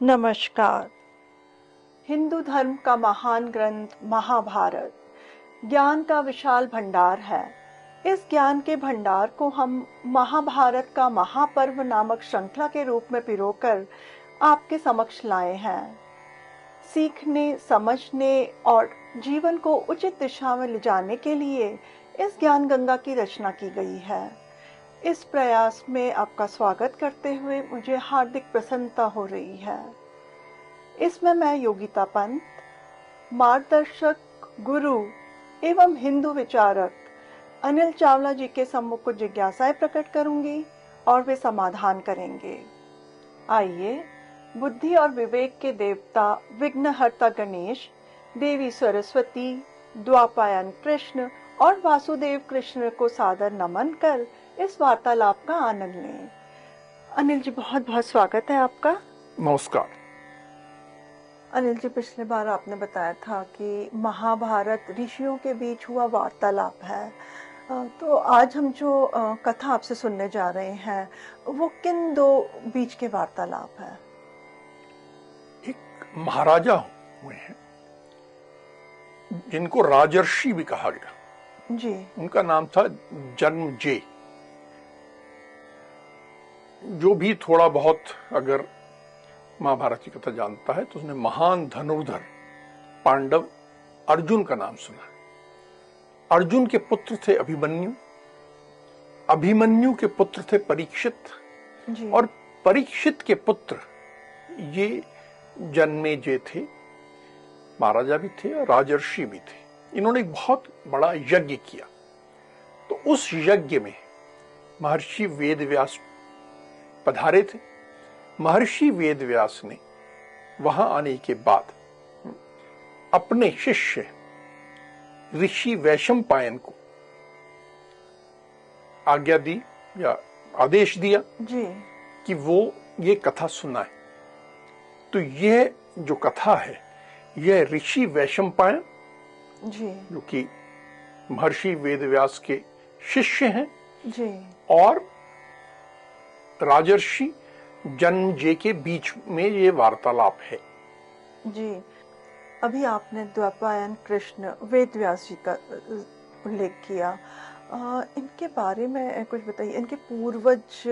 नमस्कार। हिंदू धर्म का महान ग्रंथ महाभारत ज्ञान का विशाल भंडार है। इस ज्ञान के भंडार को हम महाभारत का महापर्व नामक श्रृंखला के रूप में पिरोकर आपके समक्ष लाए हैं। सीखने, समझने और जीवन को उचित दिशा में ले जाने के लिए इस ज्ञान गंगा की रचना की गई है। इस प्रयास में आपका स्वागत करते हुए मुझे हार्दिक प्रसन्नता हो रही है। इसमें मैं योगिता पंत, मार्गदर्शक, गुरु एवं हिंदू विचारक अनिल चावला जी के सम्मुख कुछ जिज्ञासाएं प्रकट करूंगी और वे समाधान करेंगे। आइए, बुद्धि और विवेक के देवता विघ्नहर्ता गणेश, देवी सरस्वती, द्वापायन कृष्ण और वासुदेव कृष्ण को सादर नमन कर इस वार्तालाप का आनंद लें। अनिल जी, बहुत बहुत स्वागत है आपका। नमस्कार। अनिल जी, पिछले बार आपने बताया था कि महाभारत ऋषियों के बीच हुआ वार्तालाप है, तो आज हम जो कथा आपसे सुनने जा रहे हैं वो किन दो बीच के वार्तालाप है? एक महाराजा हुए हैं जिनको राजर्षि भी कहा गया जी। उनका नाम था जन्मेजय। जो भी थोड़ा बहुत अगर महाभारत की कथा जानता है तो उसने महान धनुर्धर पांडव अर्जुन का नाम सुना है। अर्जुन के पुत्र थे अभिमन्यु, अभिमन्यु के पुत्र थे परीक्षित जी। और परीक्षित के पुत्र ये जन्मेजय थे। महाराजा भी थे और राजर्षि भी थे। इन्होंने एक बहुत बड़ा यज्ञ किया। तो उस यज्ञ में महर्षि वेदव्यास पधारे थे। महर्षि वेदव्यास ने वहां आने के बाद अपने शिष्य ऋषि वैशंपायन को आज्ञा दी या आदेश दिया जी। कि वो ये कथा सुनाए। तो यह जो कथा है यह ऋषि वैशंपायन जी। जो कि महर्षि वेदव्यास के शिष्य हैं जी। और राजर्षि जन्मेजय के बीच में ये वार्तालाप है। जी। अभी आपने द्वापायन कृष्ण वेदव्यास जी का उल्लेख किया। इनके बारे में कुछ बताइए। इनके पूर्वज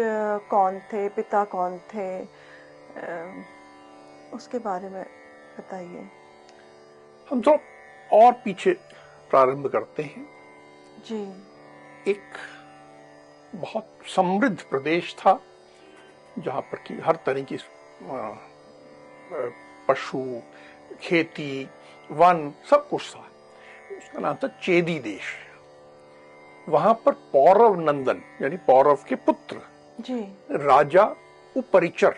कौन थे, पिता कौन थे, उसके बारे में बताइए। हम तो और पीछे प्रारंभ करते हैं। जी। एक बहुत समृद्ध प्रदेश था जहां पर कि हर तरह की पशु, खेती, वन सब कुछ था। उसका नाम था चेदी देश। वहां पर पौरव नंदन यानी पौरव के पुत्र जी। राजा उपरिचर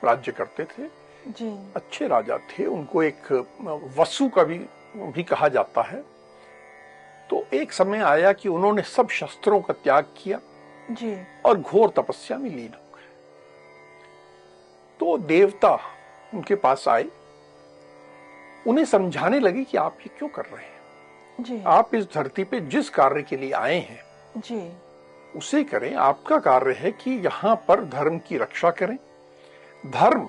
राज्य करते थे। जी। अच्छे राजा थे। उनको एक वसु का भी कहा जाता है। तो एक समय आया कि उन्होंने सब शस्त्रों का त्याग किया जी। और घोर तपस्या में लीन हो गए। तो देवता उनके पास आए, उन्हें समझाने लगे कि आप ये क्यों कर रहे हैं। जी। आप इस धरती पे जिस कार्य के लिए आए हैं जी। उसे करें। आपका कार्य है कि यहां पर धर्म की रक्षा करें, धर्म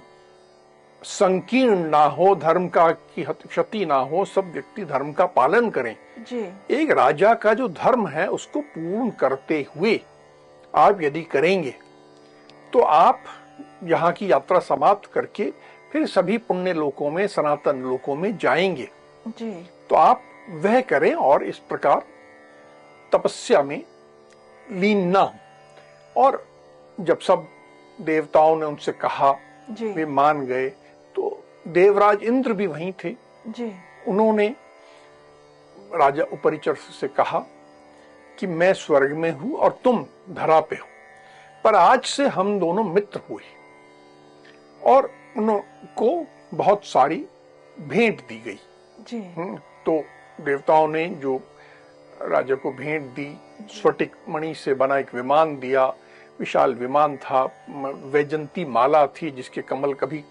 संकीर्ण ना हो, धर्म का की क्षति ना हो, सब व्यक्ति धर्म का पालन करें। जी। एक राजा का जो धर्म है उसको पूर्ण करते हुए आप यदि करेंगे तो आप यहाँ की यात्रा समाप्त करके फिर सभी पुण्य लोकों में, सनातन लोकों में जाएंगे। जी। तो आप वह करें और इस प्रकार तपस्या में लीन ना हो। और जब सब देवताओं ने उनसे कहा, वे मान गए। तो देवराज इंद्र भी वहीं थे। जी। उन्होंने राजा उपरिचर से कहा कि मैं स्वर्ग में हूं और तुम धरा पे हो, पर आज से हम दोनों मित्र हुए। और उनको बहुत सारी भेंट दी गई। जी। तो देवताओं ने जो राजा को भेंट दी, स्फटिक मणि से बना एक विमान दिया। विशाल विमान था, वैजंती माला थी जिसके कमल कभी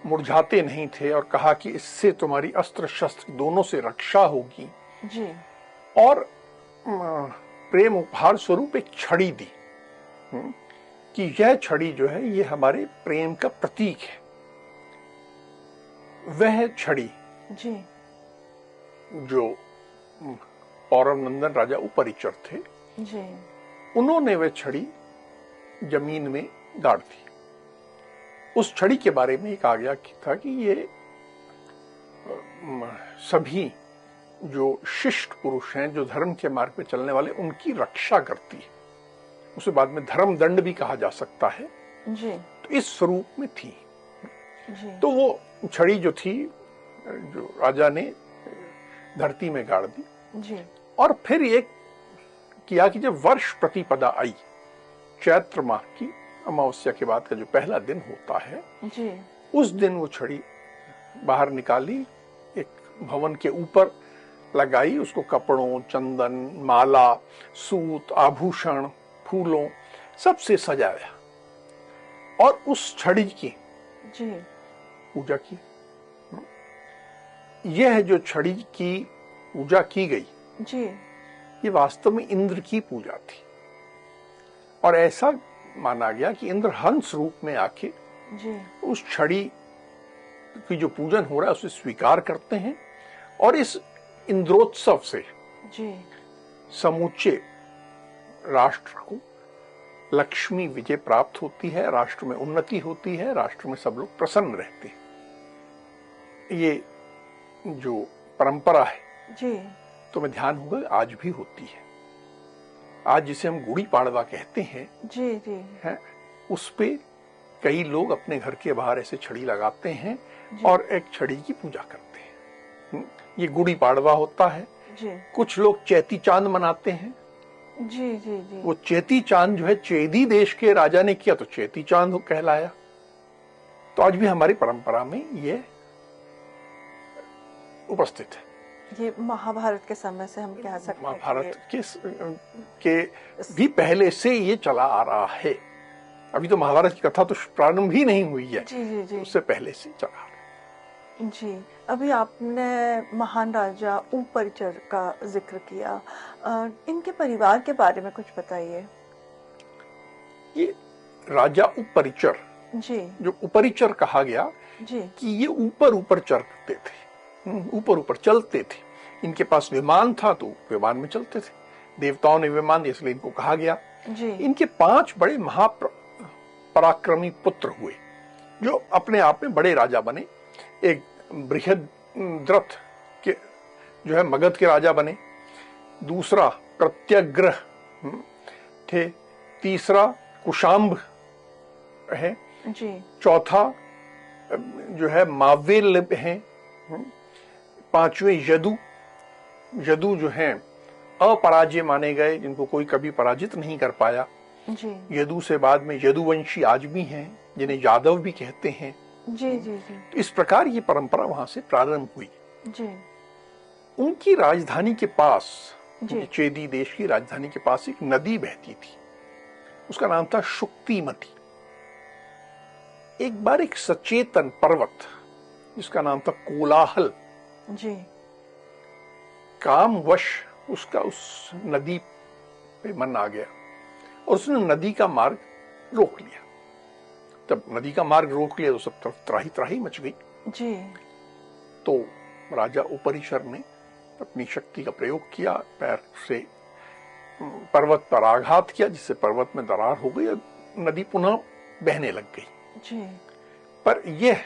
मुरझाते नहीं थे, और कहा कि इससे तुम्हारी अस्त्र शस्त्र दोनों से रक्षा होगी। जी। और प्रेम उपहार स्वरूप एक छड़ी दी कि यह छड़ी जो है ये हमारे प्रेम का प्रतीक है। वह छड़ी जी जो पौरव नंदन राजा उपरिचर थे, जी उन्होंने वह छड़ी जमीन में गाड़ दी। उस छड़ी के बारे में कहा गया था कि ये सभी जो शिष्ट पुरुष हैं, जो धर्म के मार्ग पे चलने वाले, उनकी रक्षा करती है। उसे बाद में धर्म दंड भी कहा जा सकता है। जी तो इस स्वरूप में थी। जी तो वो छड़ी जो थी, जो राजा ने धरती में गाड़ दी। जी और फिर ये किया कि जब वर्ष प्रतिपदा आई, चैत्र माह की अमावस्या के बाद का जो पहला दिन होता है, जी उस दिन वो छड़ी बाहर निकाली, एक भवन के ऊपर लगाई, उसको कपड़ों, चंदन, माला, सूत, आभूषण, फूलों सबसे सजाया और उस छड़ी की जी पूजा की। यह जो छड़ी की पूजा की गई, जी ये वास्तव में इंद्र की पूजा थी। और ऐसा माना गया कि इंद्र हंस रूप में आके जी उस छड़ी की जो पूजन हो रहा है उसे स्वीकार करते हैं, और इस इंद्रोत्सव से जी समूचे राष्ट्र को लक्ष्मी विजय प्राप्त होती है, राष्ट्र में उन्नति होती है, राष्ट्र में सब लोग प्रसन्न रहते हैं। ये जो परंपरा है, जी तुम्हें ध्यान होगा, आज भी होती है। आज जिसे हम गुड़ी पाड़वा कहते हैं, जी जी है, उस पे कई लोग अपने घर के बाहर ऐसे छड़ी लगाते हैं जी। और एक छड़ी की पूजा करते हैं। ये गुड़ी पाड़वा होता है। जी कुछ लोग चैती चांद मनाते हैं। जी जी जी वो चैती चांद जो है, चेदी देश के राजा ने किया तो चैती चांद कहलाया। तो आज भी हमारी परंपरा में ये उपस्थित है। ये महाभारत के समय से हम कह सकते हैं महाभारत के भी पहले से ये चला आ रहा है। अभी तो महाभारत की कथा तो प्रारंभ ही नहीं हुई है, जी जी जी उससे पहले से चला आ रहा है। जी। अभी आपने महान राजा उपरिचर का जिक्र किया, इनके परिवार के बारे में कुछ बताइए। ये राजा उपरिचर, जी जो उपरिचर कहा गया जी कि ये ऊपर ऊपर चढ़ते थे, ऊपर ऊपर चलते थे। इनके पास विमान था तो विमान में चलते थे। देवताओं ने विमान दिया, इसलिए इनको कहा गया। जी इनके 5 बड़े महापराक्रमी पुत्र हुए, जो अपने आप में बड़े राजा बने। एक बृहद्रथ के जो है मगध के राजा बने। दूसरा प्रत्यग्रह थे। तीसरा कुशाम्ब है। जी चौथा जो है मावेल है। 5वें यदु। यदु जो हैं अपराजय माने गए, जिनको कोई कभी पराजित नहीं कर पाया। जी यदु से बाद में यदुवंशी आज भी हैं, जिन्हें यादव भी कहते हैं। जी जी जी तो इस प्रकार ये परंपरा वहां से प्रारंभ हुई। जी उनकी राजधानी के पास, जी चेदी देश की राजधानी के पास एक नदी बहती थी, उसका नाम था शुक्तिमती। एक बार एक सचेतन पर्वत जिसका नाम था कोलाहल, जी कामवश उसका उस नदी पे मन आ गया और उसने नदी का मार्ग रोक लिया। तब नदी का मार्ग रोक लिया तो सब तरफ त्राही त्राही मच गई। जी तो राजा उपरिचर ने अपनी शक्ति का प्रयोग किया, पैर से पर्वत पर आघात किया, जिससे पर्वत में दरार हो गई और नदी पुनः बहने लग गई। जी पर यह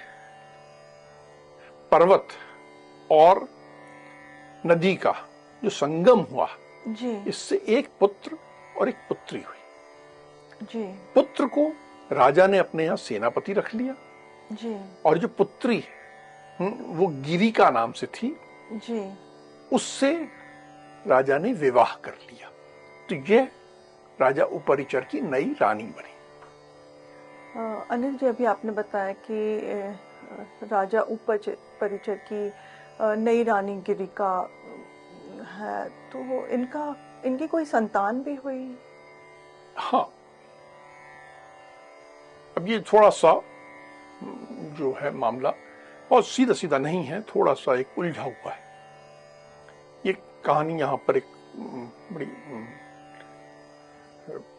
पर्वत और नदी का जो संगम हुआ, जी इससे एक पुत्र और एक पुत्री हुई। जी पुत्र को राजा ने अपने यहां सेनापति रख लिया, जी और जो पुत्री वो गिरिका नाम से थी, जी उससे राजा ने विवाह कर लिया। तो यह राजा उपरिचर की नई रानी बनी। अनिल जी, अभी आपने बताया कि राजा उपरिचर की नई रानी गिरिका है, तो इनकी कोई संतान भी हुई? हाँ, अब ये थोड़ा सा जो है मामला बहुत सीधा सीधा नहीं है, थोड़ा सा एक उलझा हुआ है। ये कहानी यहाँ पर एक बड़ी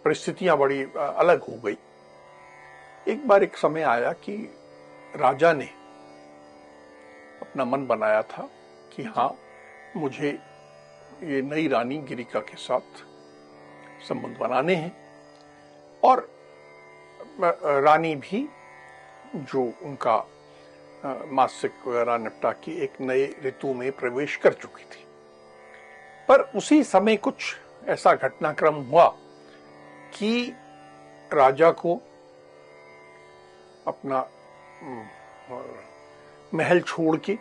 परिस्थितियां बड़ी अलग हो गई। एक बार एक समय आया कि राजा ने अपना मन बनाया था कि हाँ, मुझे ये नई रानी गिरिका के साथ संबंध बनाने हैं। और रानी भी, जो उनका मासिक वगैरह निपटा के एक नए ऋतु में प्रवेश कर चुकी थी, पर उसी समय कुछ ऐसा घटनाक्रम हुआ कि राजा को अपना महल छोड़ के,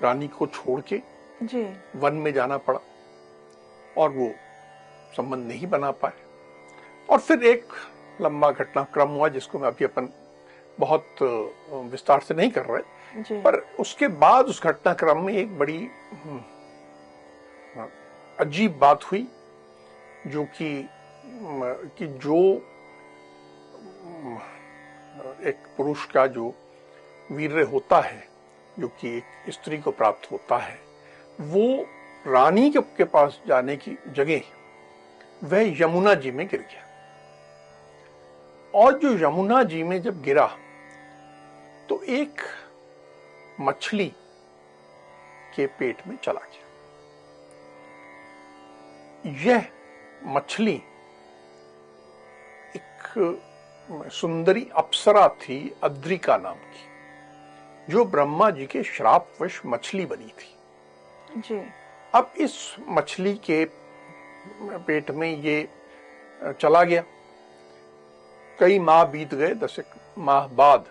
रानी को छोड़ के जी वन में जाना पड़ा और वो संबंध नहीं बना पाए। और फिर एक लंबा घटनाक्रम हुआ जिसको मैं अभी अपन बहुत विस्तार से नहीं कर रहे जी। पर उसके बाद उस घटनाक्रम में एक बड़ी अजीब बात हुई, जो कि जो एक पुरुष का जो वीर्य होता है, जो कि एक स्त्री को प्राप्त होता है, वो रानी के पास जाने की जगह वह यमुना जी में गिर गया। और जो यमुना जी में जब गिरा तो एक मछली के पेट में चला गया। यह मछली एक सुंदरी अप्सरा थी, अद्रिका नाम की, जो ब्रह्मा जी के श्रापवश मछली बनी थी जी। अब इस मछली के पेट में ये चला गया। कई माह बीत गए। 10 माह बाद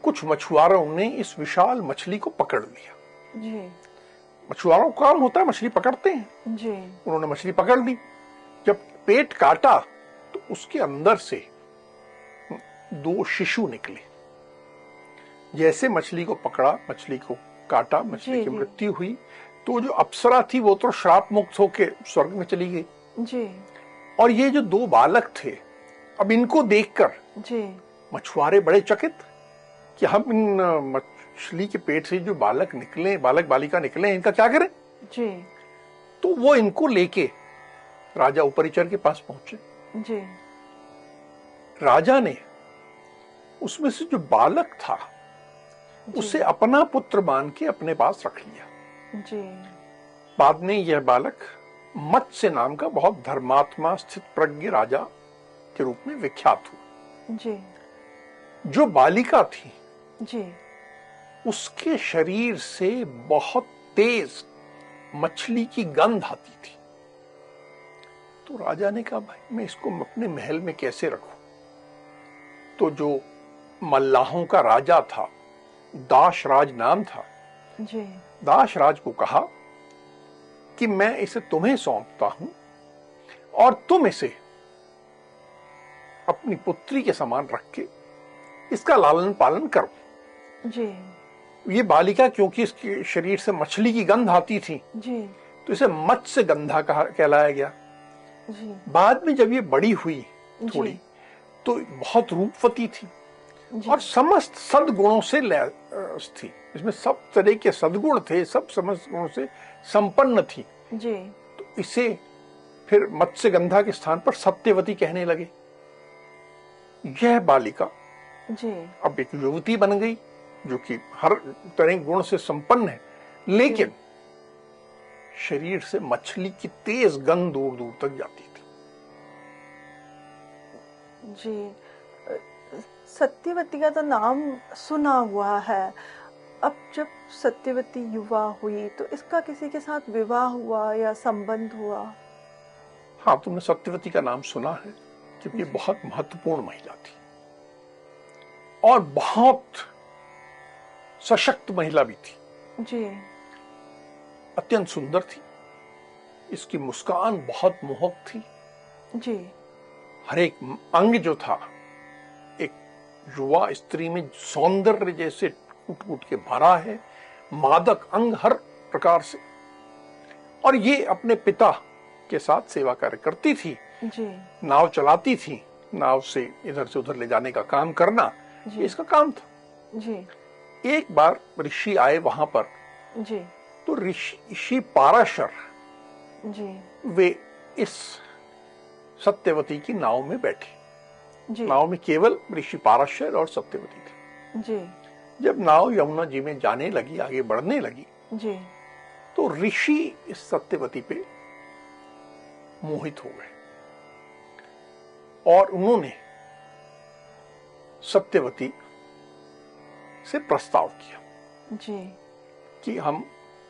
कुछ मछुआरों ने इस विशाल मछली को पकड़ लिया। जी मछुआरों का काम होता है, मछली पकड़ते हैं। जी। उन्होंने मछली पकड़ ली। जब पेट काटा तो उसके अंदर से 2 शिशु निकले। जैसे मछली को पकड़ा, मछली को काटा, मछली की मृत्यु हुई, तो जो अप्सरा थी वो तो श्राप मुक्त होकर स्वर्ग में चली गई जी। और ये जो 2 बालक थे, अब इनको देखकर जी मछुआरे बड़े चकित कि हम इन मछली के पेट से जो बालक निकले, बालक बालिका निकले, इनका क्या करें। जी। तो वो इनको लेके राजा उपरिचर के पास पहुंचे। जी। राजा ने उसमें से जो बालक था उसे अपना पुत्र मान के अपने पास रख लिया। जी। बाद में यह बालक मत्स्य नाम का बहुत धर्मात्मा स्थित प्रज्ञ राजा के रूप में विख्यात हुआ। जी। जो बालिका थी जी। उसके शरीर से बहुत तेज मछली की गंध आती थी। तो राजा ने कहा, भाई मैं इसको अपने महल में कैसे रखूं। तो जो मल्लाहों का राजा था, दाशराज नाम था, जी। दाशराज को कहा कि मैं इसे तुम्हें सौंपता हूं और तुम इसे अपनी पुत्री के समान रख के इसका लालन पालन करो। जी। ये बालिका क्योंकि इसके शरीर से मछली की गंध आती थी, जी। तो इसे मत्स्य गंधा कहलाया गया। जी। बाद में जब ये बड़ी हुई थोड़ी, तो बहुत रूपवती थी और समस्त सद्गुणों से लैस थी। इसमें सब तरह के सद्गुण थे, सब समस्त गुणों से संपन्न थी। जी। तो इसे फिर मत्स्य गंधा के स्थान पर सत्यवती कहने लगे। यह बालिका जी। अब एक युवती बन गई जो कि हर तरह गुण से संपन्न है, लेकिन शरीर से मछली की तेज गंध दूर दूर तक जाती थी। जी। सत्यवती का तो नाम सुना हुआ है। अब जब सत्यवती युवा हुई तो इसका किसी के साथ विवाह हुआ या संबंध हुआ? हाँ, तुमने सत्यवती का नाम सुना है क्योंकि बहुत महत्वपूर्ण महिला थी और बहुत सशक्त महिला भी थी। जी। अत्यंत सुंदर थी। इसकी मुस्कान बहुत मोहक थी। जी। हर एक अंग जो था एक युवा स्त्री में सौंदर्य जैसे टूट टूट के भरा है, मादक अंग हर प्रकार से। और ये अपने पिता के साथ सेवा कार्य करती थी। जी। नाव चलाती थी, नाव से इधर से उधर ले जाने का काम करना ये इसका काम था। जी। एक बार ऋषि आए वहां पर। जी। तो ऋषि पाराशर जी। वे इस सत्यवती की नाव में बैठे। जी। नाव में केवल ऋषि पाराशर और सत्यवती थे। जी। जब नाव यमुना जी में जाने लगी, आगे बढ़ने लगी, जी। तो ऋषि इस सत्यवती पे मोहित हो गए और उन्होंने सत्यवती से प्रस्ताव किया जी। कि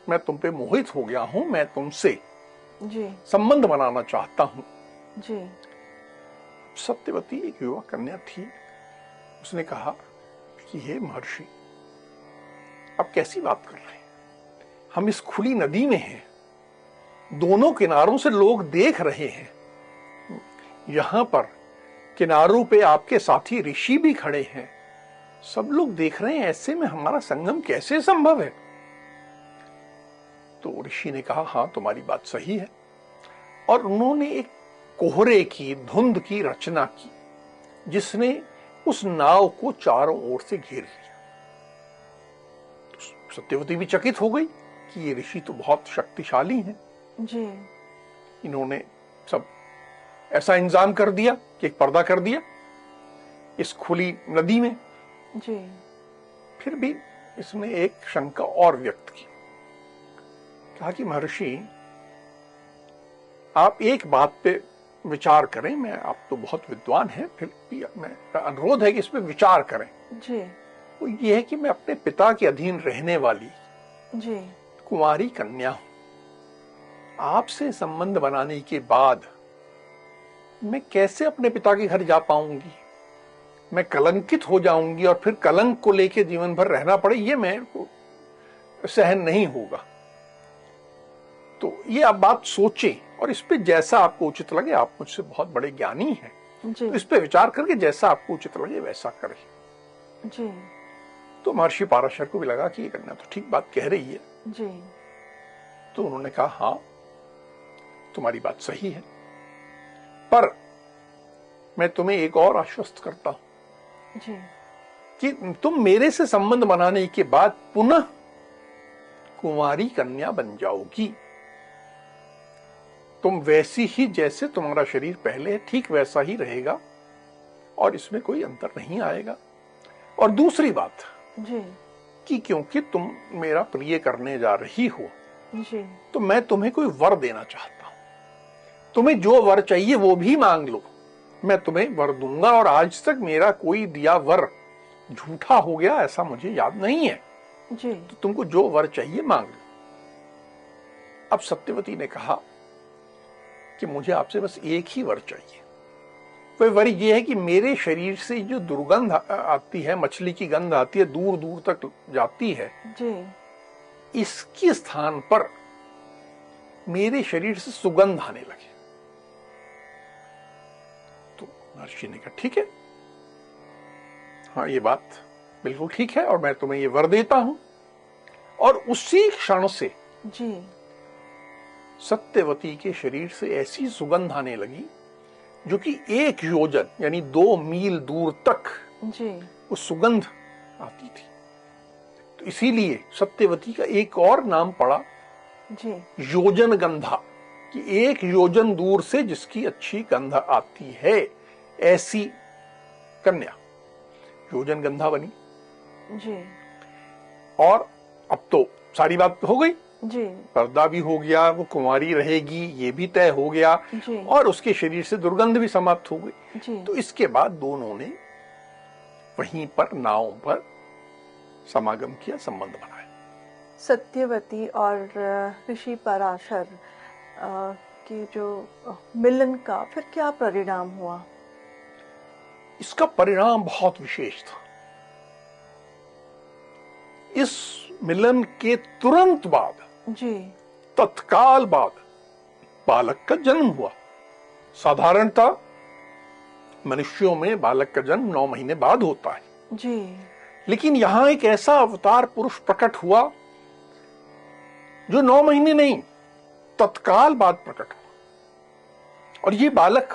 मैं तुम पे मोहित हो गया हूं, मैं तुमसे जी। संबंध बनाना चाहता हूं। जी। सत्यवती एक युवा कन्या थी, उसने कहा कि हे महर्षि, आप कैसी बात कर रहे हैं? हम इस खुली नदी में हैं, दोनों किनारों से लोग देख रहे हैं, यहां पर किनारों पे आपके साथी ऋषि भी खड़े हैं, सब लोग देख रहे हैं, ऐसे में हमारा संगम कैसे संभव है? तो ऋषि ने कहा, हां तुम्हारी बात सही है। और उन्होंने एक कोहरे की, धुंध की रचना की जिसने उस नाव को चारों ओर से घेर लिया। तो सत्यवती भी चकित हो गई कि ये ऋषि तो बहुत शक्तिशाली हैं। जी। इन्होंने सब ऐसा इंतजाम कर दिया कि एक पर्दा कर दिया इस खुली नदी में। जी। फिर भी इसने एक शंका और व्यक्त की, कहा कि महर्षि, आप एक बात पे विचार करें, आप तो बहुत विद्वान हैं, फिर भी मेरा अनुरोध है कि इस पे विचार करें। जी। वो ये है कि मैं अपने पिता के अधीन रहने वाली जी। कुंवारी कन्या हूं। आपसे संबंध बनाने के बाद मैं कैसे अपने पिता के घर जा पाऊंगी? मैं कलंकित हो जाऊंगी और फिर कलंक को लेकर जीवन भर रहना पड़े, ये मेरे को सहन नहीं होगा। तो ये आप बात सोचें और इस पे जैसा आपको उचित लगे, आप मुझसे बहुत बड़े ज्ञानी हैं, तो इस पे विचार करके जैसा आपको उचित लगे वैसा करें। जी। तो महर्षि पाराशर को भी लगा कि ये कन्या तो ठीक बात कह रही है। जी। तो उन्होंने कहा, हाँ तुम्हारी बात सही है, पर मैं तुम्हें एक और आश्वस्त करता हूं जी। कि तुम मेरे से संबंध बनाने के बाद पुनः कुंवारी कन्या बन जाओगी। तुम वैसी ही, जैसे तुम्हारा शरीर पहले है ठीक वैसा ही रहेगा और इसमें कोई अंतर नहीं आएगा। और दूसरी बात जी। कि क्योंकि तुम मेरा प्रिय करने जा रही हो, जी। तो मैं तुम्हें कोई वर देना चाहता हूं। तुम्हें जो वर चाहिए वो भी मांग लो, मैं तुम्हें वर दूंगा। और आज तक मेरा कोई दिया वर झूठा हो गया ऐसा मुझे याद नहीं है। जी। तो तुमको जो वर चाहिए मांग लो। अब सत्यवती ने कहा कि मुझे आपसे बस एक ही वर चाहिए। वह वर यह है कि मेरे शरीर से जो दुर्गंध आती है, मछली की गंध आती है, दूर दूर तक जाती है, जी। इसके स्थान पर मेरे शरीर से सुगंध आने लगे। तो महर्षि ने कहा, ठीक है, हाँ ये बात बिल्कुल ठीक है और मैं तुम्हें ये वर देता हूं। और उसी क्षण से जी। सत्यवती के शरीर से ऐसी सुगंध आने लगी जो कि 1 योजन यानी 2 मील दूर तक जी। वो सुगंध आती थी। तो इसीलिए सत्यवती का एक और नाम पड़ा जी। योजन गंधा, कि 1 योजन दूर से जिसकी अच्छी गंध आती है, ऐसी कन्या योजन गंधा बनी। जी। और अब तो सारी बात हो गई, जी। पर्दा भी हो गया, वो कुंवारी रहेगी ये भी तय हो गया, जी। और उसके शरीर से दुर्गंध भी समाप्त हो गई। जी। तो इसके बाद दोनों ने वहीं पर नाव पर समागम किया, संबंध बनाया। सत्यवती और ऋषि पराशर की जो मिलन का फिर क्या परिणाम हुआ? इसका परिणाम बहुत विशेष था। इस मिलन के तुरंत बाद, जी। तत्काल बाद बालक का जन्म हुआ। साधारणतः मनुष्यों में बालक का जन्म 9 महीने बाद होता है, जी। लेकिन यहां एक ऐसा अवतार पुरुष प्रकट हुआ जो 9 महीने नहीं, तत्काल बाद प्रकट हुआ। और ये बालक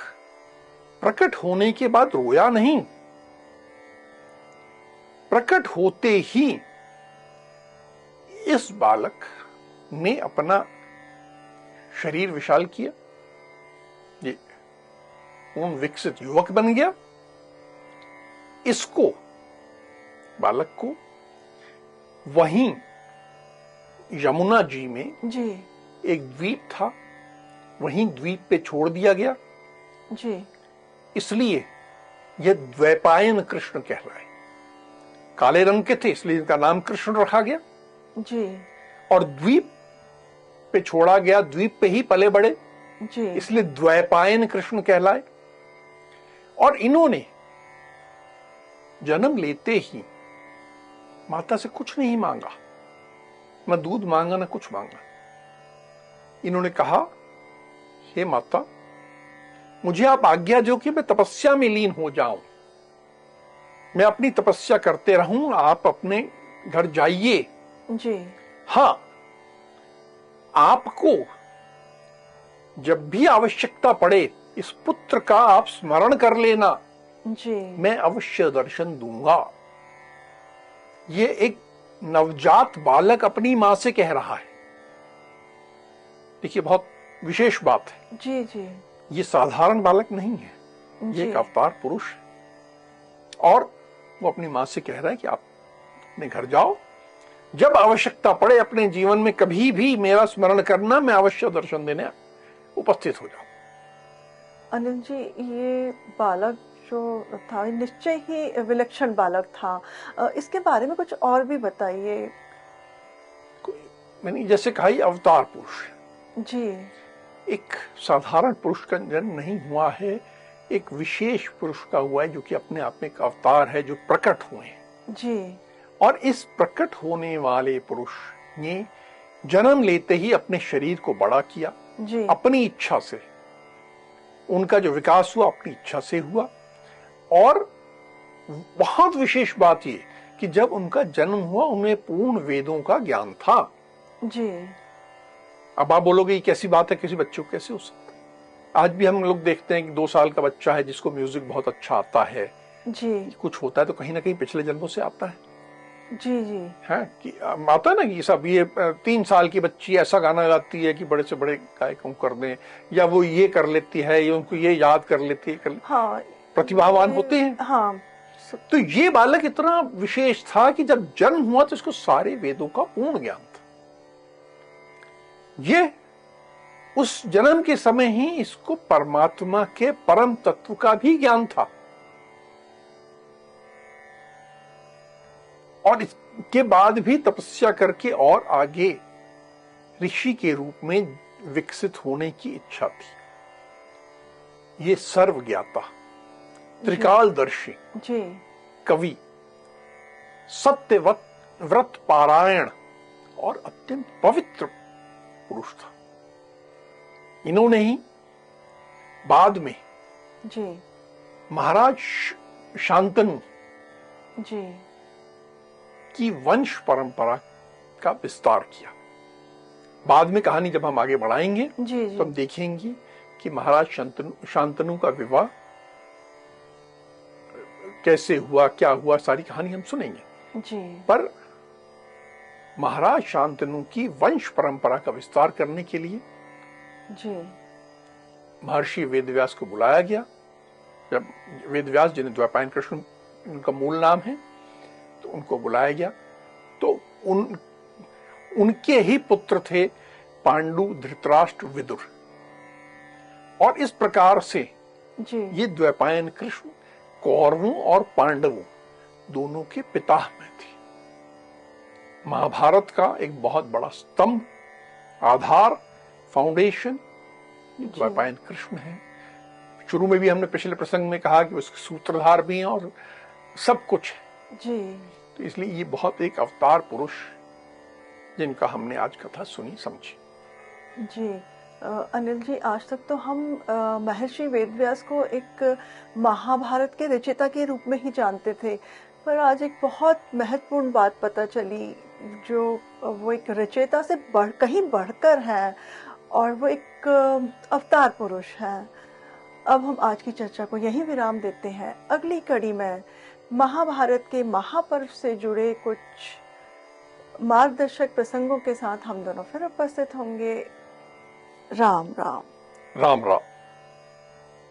प्रकट होने के बाद रोया नहीं, प्रकट होते ही इस बालक ने अपना शरीर विशाल किया, ये पूर्ण विकसित युवक बन गया। इसको, बालक को वहीं यमुना जी में जी एक द्वीप था, वहीं द्वीप पे छोड़ दिया गया, जी इसलिए यह द्वैपायन कृष्ण कहलाए। काले रंग के थे इसलिए इनका नाम कृष्ण रखा गया, जी और द्वीप पे छोड़ा गया, द्वीप पे ही पले बड़े, जी इसलिए द्वैपायन कृष्ण कहलाए। और इन्होंने जन्म लेते ही माता से कुछ नहीं मांगा, न दूध मांगा न कुछ मांगा। इन्होंने कहा, हे माता, मुझे आप आज्ञा दो कि मैं तपस्या में लीन हो जाऊं, मैं अपनी तपस्या करते रहूं, आप अपने घर जाइए। जी हां, आपको जब भी आवश्यकता पड़े इस पुत्र का आप स्मरण कर लेना, जी मैं अवश्य दर्शन दूंगा। ये एक नवजात बालक अपनी मां से कह रहा है। देखिए, बहुत विशेष बात है। जी जी ये साधारण बालक नहीं है, ये जी एक अवतार पुरुष है, और वो अपनी मां से कह रहा है कि आप अपने घर जाओ, जब आवश्यकता पड़े अपने जीवन में कभी भी मेरा स्मरण करना, मैं अवश्य दर्शन देने उपस्थित हो जाऊं। अनिल जी, ये बालक जो था निश्चय ही विलक्षण बालक था। इसके बारे में कुछ और भी बताइए। मैंने जैसे कहा, ये अवतार पुरुष है, जी एक साधारण पुरुष का जन्म नहीं हुआ है, एक विशेष पुरुष का हुआ है, जो कि अपने आप में एक अवतार है, जो प्रकट हुए हैं। जी और इस प्रकट होने वाले पुरुष ने जन्म लेते ही अपने शरीर को बड़ा किया, जी अपनी इच्छा से। उनका जो विकास हुआ अपनी इच्छा से हुआ। और बहुत विशेष बात ये कि जब उनका जन्म हुआ, उन्हें पूर्ण वेदों का ज्ञान था। जी अब आप बोलोगे ये कैसी बात है, किसी बच्चे को कैसे हो सकता है? आज भी हम लोग देखते हैं कि 2 साल का बच्चा है जिसको म्यूजिक बहुत अच्छा आता है, जी कुछ होता है तो कहीं ना कहीं पिछले जन्मों से आता है। जी जी है कि आता है ना कि सब, ये 3 साल की बच्ची ऐसा गाना गाती है कि बड़े से बड़े गायक कर दें, या वो ये कर लेती है, या उनको ये याद कर लेती है, हाँ, प्रतिभावान होते हैं। हाँ। तो ये बालक इतना विशेष था कि जब जन्म हुआ तो इसको सारे वेदों का पूर्ण ज्ञान था। ये उस जन्म के समय ही इसको परमात्मा के परम तत्व का भी ज्ञान था, और इसके बाद भी तपस्या करके और आगे ऋषि के रूप में विकसित होने की इच्छा थी। ये सर्वज्ञाता, त्रिकालदर्शी, जी कवि, सत्यवत व्रत पारायण और अत्यंत पवित्र पुरुष था। इन्होंने ही बाद में जी महाराज शांतनु जी की वंश परंपरा का विस्तार किया। बाद में कहानी जब हम आगे बढ़ाएंगे जी तो हम देखेंगे कि महाराज शांतनु का विवाह कैसे हुआ, क्या हुआ, सारी कहानी हम सुनेंगे। जी पर महाराज शांतनु की वंश परंपरा का विस्तार करने के लिए जी महर्षि वेदव्यास को बुलाया गया। जब वेदव्यास, जिन्हें द्वैपायन कृष्ण उनका मूल नाम है, तो उनको बुलाया गया। तो उनके ही पुत्र थे पांडु, धृतराष्ट्र, विदुर। और इस प्रकार से जी ये द्वैपायन कृष्ण कौरवों और पांडवों दोनों के पिता में थे। महाभारत का एक बहुत बड़ा स्तंभ, आधार, फाउंडेशन ये द्वैपायन कृष्ण है। शुरू में भी हमने पिछले प्रसंग में कहा कि उसके सूत्रधार भी हैं और सब कुछ है। जी तो इसलिए ये बहुत एक अवतार पुरुष जिनका हमने आज कथा सुनी, समझी। जी अनिल जी, आज तक तो हम महर्षि वेदव्यास को एक महाभारत के रचयिता के रूप में ही जानते थे, पर आज एक बहुत महत्वपूर्ण बात पता चली, जो वो एक रचयिता से कहीं बढ़कर है, और वो एक अवतार पुरुष है। अब हम आज की चर्चा को यहीं विराम देते हैं। अगली कड़ी में महाभारत के महापर्व से जुड़े कुछ मार्गदर्शक प्रसंगों के साथ हम दोनों फिर उपस्थित होंगे। राम राम। राम राम।